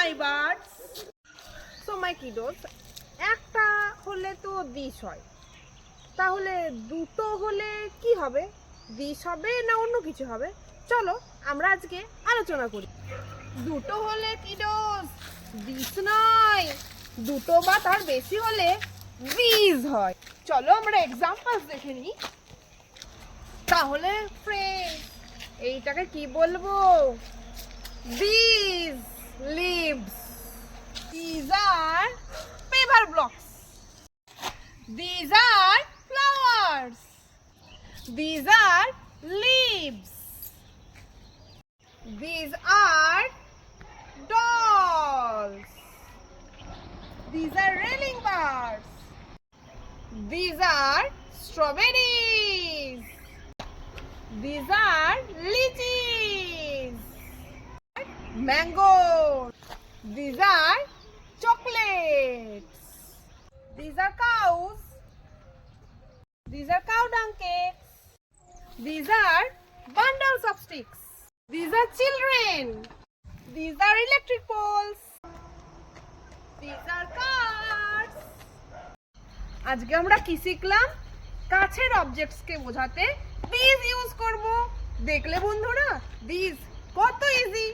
my birds. So my kiddos, একটা হলে তো দিস হয়, তাহলে দুটো হলে কি হবে? দিস হবে না অন্য কিছু হবে? চলো আমরা আজকে আলোচনা করি। দুটো হলে কিডস দিস নয়, দুটো বা তার বেশি হলে দিস হয়। চলো আমরা এক্সাম্পলস দেখে নিই। তাহলে ফ্রেন্ডস, এইটাকে কি বলবো? These leaves. These are paper blocks. These are flowers. These are leaves. These are dolls. These are railing birds. These are strawberries. These are lychees. Mangoes. These are chocolates. These are cows. These are cow dung cakes. These are bundles of sticks. These are children. These are electric poles. These are cars. আজকে আমরা কি শিখলাম? কাছের objects কে বোঝাতে this use করব। দেখলে বন্ধুরা, this কত ইজি।